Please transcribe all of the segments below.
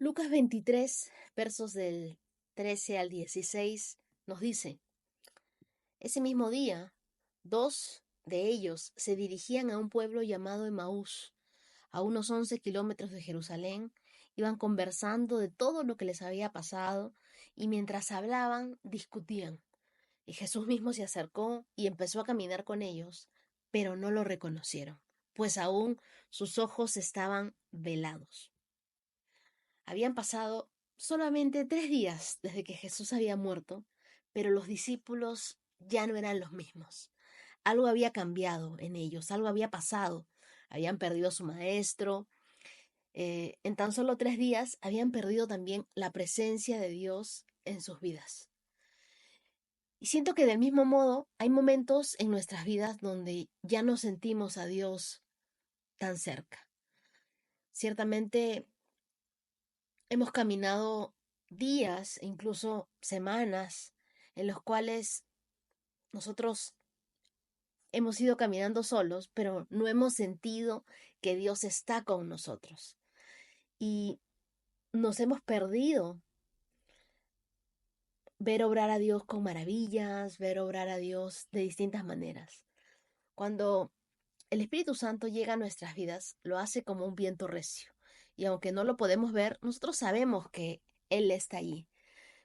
Lucas 23, versos del 13 al 16, nos dice: Ese mismo día, dos de ellos se dirigían a un pueblo llamado Emaús, a unos 11 kilómetros de Jerusalén. Iban conversando de todo lo que les había pasado y mientras hablaban, discutían. Y Jesús mismo se acercó y empezó a caminar con ellos, pero no lo reconocieron, pues aún sus ojos estaban velados. Habían pasado solamente 3 días desde que Jesús había muerto, pero los discípulos ya no eran los mismos. Algo había cambiado en ellos, algo había pasado. Habían perdido a su maestro. En tan solo 3 días habían perdido también la presencia de Dios en sus vidas. Y siento que del mismo modo hay momentos en nuestras vidas donde ya no sentimos a Dios tan cerca. Ciertamente hemos caminado días e incluso semanas en los cuales nosotros hemos ido caminando solos, pero no hemos sentido que Dios está con nosotros. Y nos hemos perdido ver obrar a Dios con maravillas, ver obrar a Dios de distintas maneras. Cuando el Espíritu Santo llega a nuestras vidas, lo hace como un viento recio. Y aunque no lo podemos ver, nosotros sabemos que Él está allí.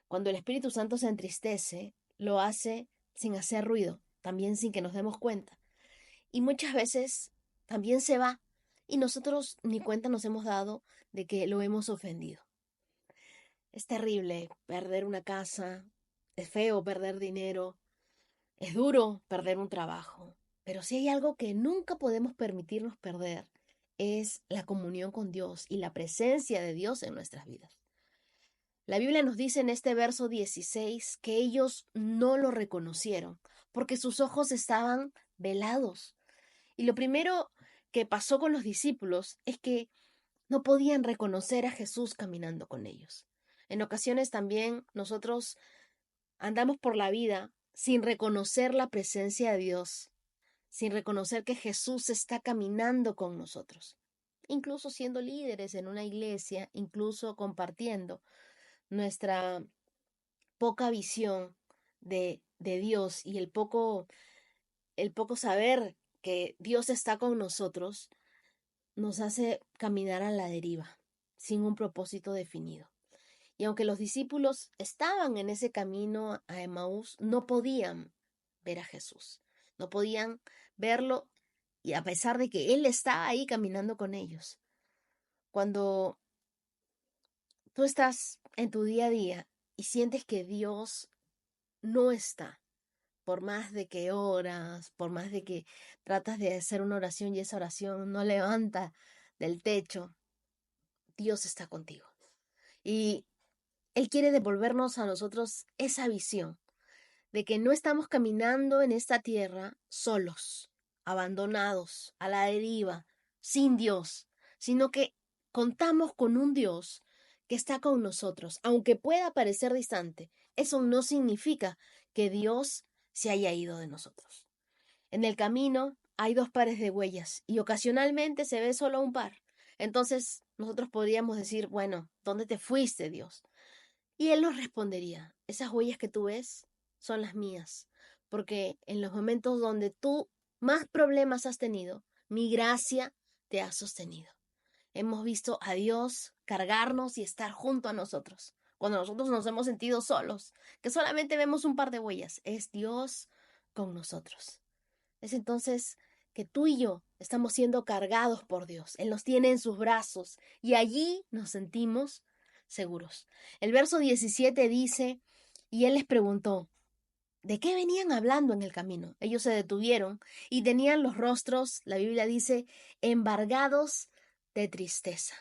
Cuando el Espíritu Santo se entristece, lo hace sin hacer ruido, también sin que nos demos cuenta. Y muchas veces también se va y nosotros ni cuenta nos hemos dado de que lo hemos ofendido. Es terrible perder una casa, es feo perder dinero, es duro perder un trabajo, pero si hay algo que nunca podemos permitirnos perder, es la comunión con Dios y la presencia de Dios en nuestras vidas. La Biblia nos dice en este verso 16 que ellos no lo reconocieron porque sus ojos estaban velados. Y lo primero que pasó con los discípulos es que no podían reconocer a Jesús caminando con ellos. En ocasiones también nosotros andamos por la vida sin reconocer la presencia de Dios, sin reconocer que Jesús está caminando con nosotros. Incluso siendo líderes en una iglesia, incluso compartiendo nuestra poca visión de Dios y el poco saber que Dios está con nosotros, nos hace caminar a la deriva, sin un propósito definido. Y aunque los discípulos estaban en ese camino a Emaús, no podían ver a Jesús, no podían verlo, y a pesar de que Él está ahí caminando con ellos. Cuando tú estás en tu día a día y sientes que Dios no está, por más de que oras, por más de que tratas de hacer una oración y esa oración no levanta del techo, Dios está contigo. Y Él quiere devolvernos a nosotros esa visión de que no estamos caminando en esta tierra solos, abandonados, a la deriva, sin Dios, sino que contamos con un Dios que está con nosotros. Aunque pueda parecer distante, eso no significa que Dios se haya ido de nosotros. En el camino hay dos pares de huellas y ocasionalmente se ve solo un par. Entonces nosotros podríamos decir, bueno, ¿dónde te fuiste, Dios? Y Él nos respondería, esas huellas que tú ves son las mías, porque en los momentos donde tú más problemas has tenido, mi gracia te ha sostenido. Hemos visto a Dios cargarnos y estar junto a nosotros. Cuando nosotros nos hemos sentido solos, que solamente vemos un par de huellas, es Dios con nosotros. Es entonces que tú y yo estamos siendo cargados por Dios. Él nos tiene en sus brazos y allí nos sentimos seguros. El verso 17 dice, y Él les preguntó, ¿de qué venían hablando en el camino? Ellos se detuvieron y tenían los rostros, la Biblia dice, embargados de tristeza.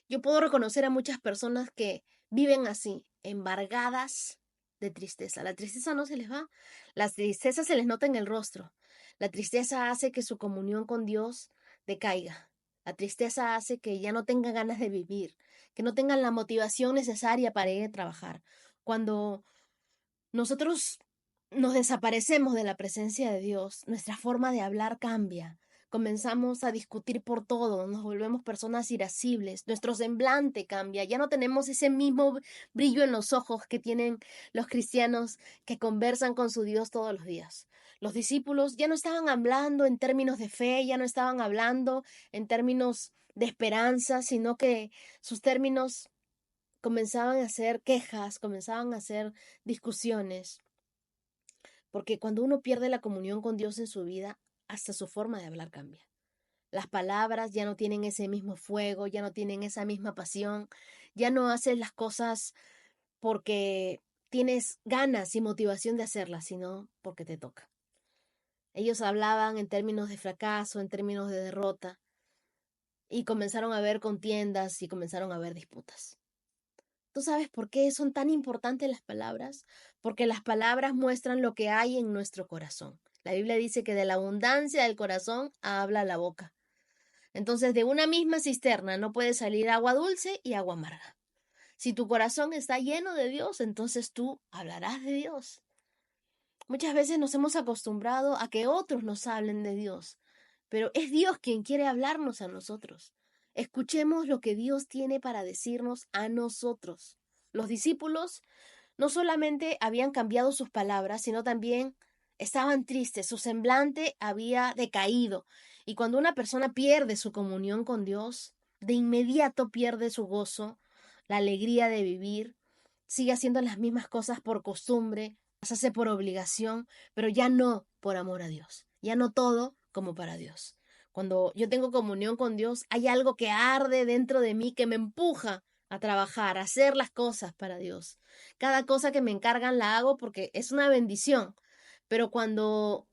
Yo puedo reconocer a muchas personas que viven así, embargadas de tristeza. La tristeza no se les va, la tristeza se les nota en el rostro. La tristeza hace que su comunión con Dios decaiga. La tristeza hace que ya no tengan ganas de vivir, que no tengan la motivación necesaria para ir a trabajar. Cuando nosotros nos desaparecemos de la presencia de Dios, nuestra forma de hablar cambia. comenzamos a discutir por todo, nos volvemos personas irascibles, nuestro semblante cambia, ya no tenemos ese mismo brillo en los ojos que tienen los cristianos que conversan con su Dios todos los días. Los discípulos ya no estaban hablando en términos de fe, ya no estaban hablando en términos de esperanza, sino que sus términos comenzaban a ser quejas, comenzaban a ser discusiones, porque cuando uno pierde la comunión con Dios en su vida, hasta su forma de hablar cambia. Las palabras ya no tienen ese mismo fuego, ya no tienen esa misma pasión, ya no haces las cosas porque tienes ganas y motivación de hacerlas, sino porque te toca. Ellos hablaban en términos de fracaso, en términos de derrota, y comenzaron a haber contiendas y comenzaron a haber disputas. ¿Tú sabes por qué son tan importantes las palabras? Porque las palabras muestran lo que hay en nuestro corazón. La Biblia dice que de la abundancia del corazón habla la boca. Entonces, de una misma cisterna no puede salir agua dulce y agua amarga. Si tu corazón está lleno de Dios, entonces tú hablarás de Dios. Muchas veces nos hemos acostumbrado a que otros nos hablen de Dios, pero es Dios quien quiere hablarnos a nosotros. Escuchemos lo que Dios tiene para decirnos a nosotros. Los discípulos no solamente habían cambiado sus palabras, sino también estaban tristes, su semblante había decaído. Y cuando una persona pierde su comunión con Dios, de inmediato pierde su gozo, la alegría de vivir, sigue haciendo las mismas cosas por costumbre, las hace por obligación, pero ya no por amor a Dios, ya no todo como para Dios. Cuando yo tengo comunión con Dios, hay algo que arde dentro de mí que me empuja a trabajar, a hacer las cosas para Dios. Cada cosa que me encargan la hago porque es una bendición, pero cuando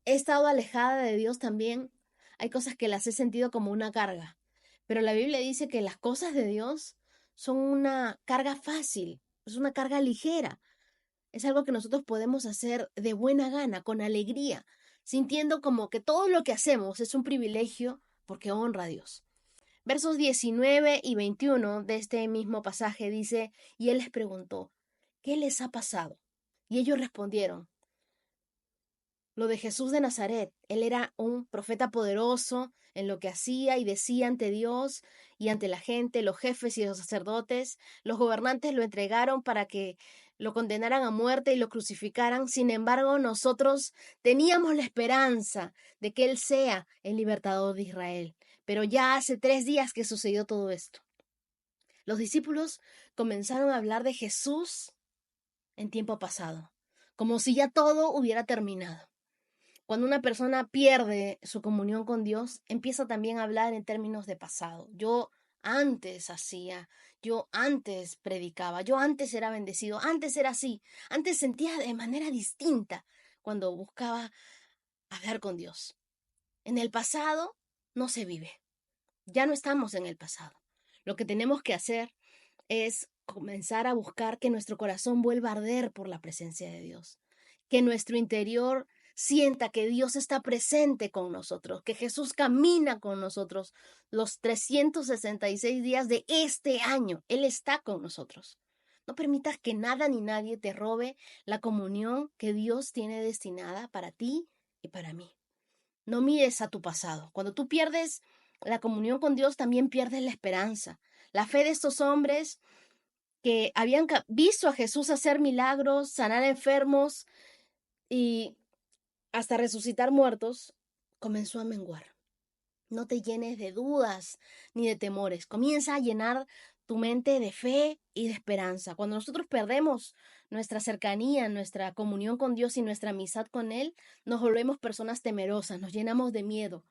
he estado alejada de Dios también, hay cosas que las he sentido como una carga. Pero la Biblia dice que las cosas de Dios son una carga fácil, es una carga ligera. Es algo que nosotros podemos hacer de buena gana, con alegría, sintiendo como que todo lo que hacemos es un privilegio porque honra a Dios. Versos 19 y 21 de este mismo pasaje dice, y él les preguntó, ¿qué les ha pasado? Y ellos respondieron, lo de Jesús de Nazaret. Él era un profeta poderoso en lo que hacía y decía ante Dios y ante la gente, los jefes y los sacerdotes. Los gobernantes lo entregaron para que lo condenaran a muerte y lo crucificaran. Sin embargo, nosotros teníamos la esperanza de que Él sea el libertador de Israel. Pero ya hace 3 días que sucedió todo esto. Los discípulos comenzaron a hablar de Jesús en tiempo pasado, como si ya todo hubiera terminado. Cuando una persona pierde su comunión con Dios, empieza también a hablar en términos de pasado. Yo antes hacía, yo antes predicaba, yo antes era bendecido, antes era así, antes sentía de manera distinta cuando buscaba hablar con Dios. En el pasado no se vive, ya no estamos en el pasado. Lo que tenemos que hacer es comenzar a buscar que nuestro corazón vuelva a arder por la presencia de Dios, que nuestro interior sienta que Dios está presente con nosotros, que Jesús camina con nosotros los 366 días de este año. Él está con nosotros. No permitas que nada ni nadie te robe la comunión que Dios tiene destinada para ti y para mí. No mires a tu pasado. Cuando tú pierdes la comunión con Dios, también pierdes la esperanza. La fe de estos hombres que habían visto a Jesús hacer milagros, sanar enfermos y hasta resucitar muertos, comenzó a menguar. No te llenes de dudas ni de temores. Comienza a llenar tu mente de fe y de esperanza. Cuando nosotros perdemos nuestra cercanía, nuestra comunión con Dios y nuestra amistad con Él, nos volvemos personas temerosas, nos llenamos de miedo.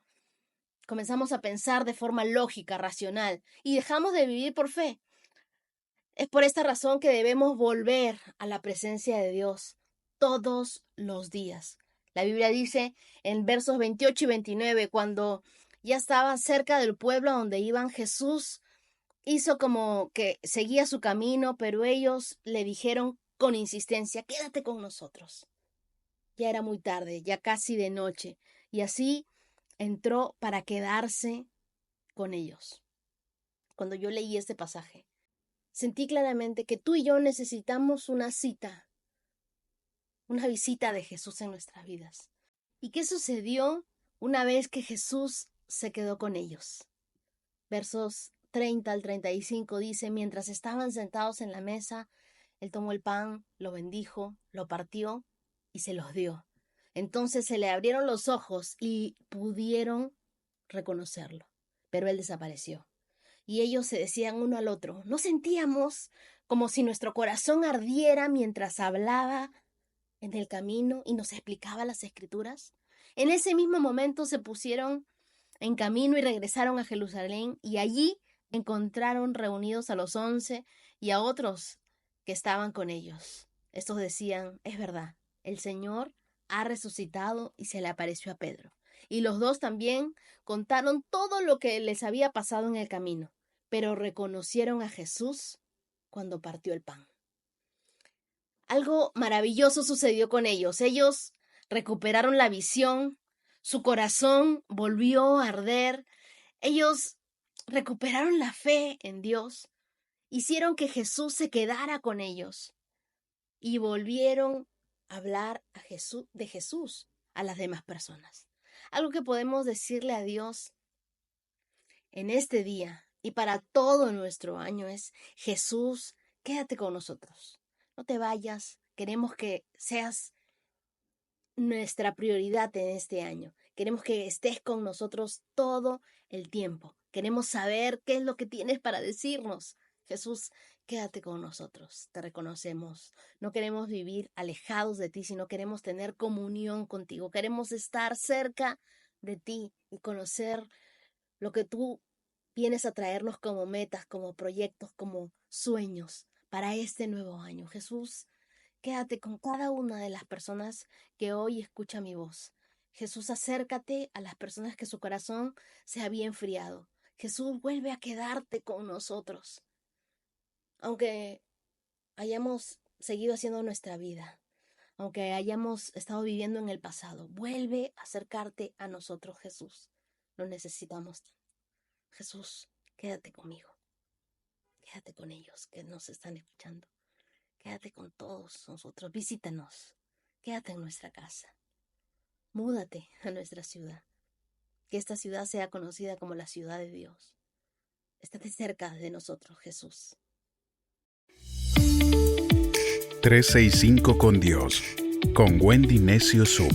Comenzamos a pensar de forma lógica, racional, y dejamos de vivir por fe. Es por esta razón que debemos volver a la presencia de Dios todos los días. La Biblia dice en versos 28 y 29, cuando ya estaba cerca del pueblo a donde iban, Jesús hizo como que seguía su camino, pero ellos le dijeron con insistencia, quédate con nosotros. Ya era muy tarde, ya casi de noche, y así entró para quedarse con ellos. Cuando yo leí este pasaje, sentí claramente que tú y yo necesitamos una cita, una visita de Jesús en nuestras vidas. ¿Y qué sucedió una vez que Jesús se quedó con ellos. Versos 30 al 35 dice, mientras estaban sentados en la mesa, él tomó el pan, lo bendijo, lo partió y se los dio. Entonces se le abrieron los ojos y pudieron reconocerlo, pero él desapareció. Y ellos se decían uno al otro, ¿no sentíamos como si nuestro corazón ardiera mientras hablaba en el camino y nos explicaba las escrituras? En ese mismo momento se pusieron en camino y regresaron a Jerusalén, y allí encontraron reunidos a los 11 y a otros que estaban con ellos. Estos decían, es verdad, el Señor ha resucitado y se le apareció a Pedro. Y los dos también contaron todo lo que les había pasado en el camino, pero reconocieron a Jesús cuando partió el pan. Algo maravilloso sucedió con ellos. Ellos recuperaron la visión, su corazón volvió a arder, ellos recuperaron la fe en Dios, hicieron que Jesús se quedara con ellos y volvieron a hablar de Jesús a las demás personas. Algo que podemos decirle a Dios en este día y para todo nuestro año es: Jesús, quédate con nosotros. No te vayas. Queremos que seas nuestra prioridad en este año. Queremos que estés con nosotros todo el tiempo. Queremos saber qué es lo que tienes para decirnos. Jesús, quédate con nosotros. Te reconocemos. No queremos vivir alejados de ti, sino queremos tener comunión contigo. Queremos estar cerca de ti y conocer lo que tú vienes a traernos como metas, como proyectos, como sueños para este nuevo año. Jesús, quédate con cada una de las personas que hoy escucha mi voz. Jesús, acércate a las personas que su corazón se había enfriado. Jesús, vuelve a quedarte con nosotros. Aunque hayamos seguido haciendo nuestra vida, aunque hayamos estado viviendo en el pasado, vuelve a acercarte a nosotros, Jesús. Lo necesitamos. Jesús, quédate conmigo. Quédate con ellos que nos están escuchando. Quédate con todos nosotros. Visítanos. Quédate en nuestra casa. Múdate a nuestra ciudad. Que esta ciudad sea conocida como la ciudad de Dios. Estate cerca de nosotros, Jesús. 365 con Dios, con Wendy Necio Sub.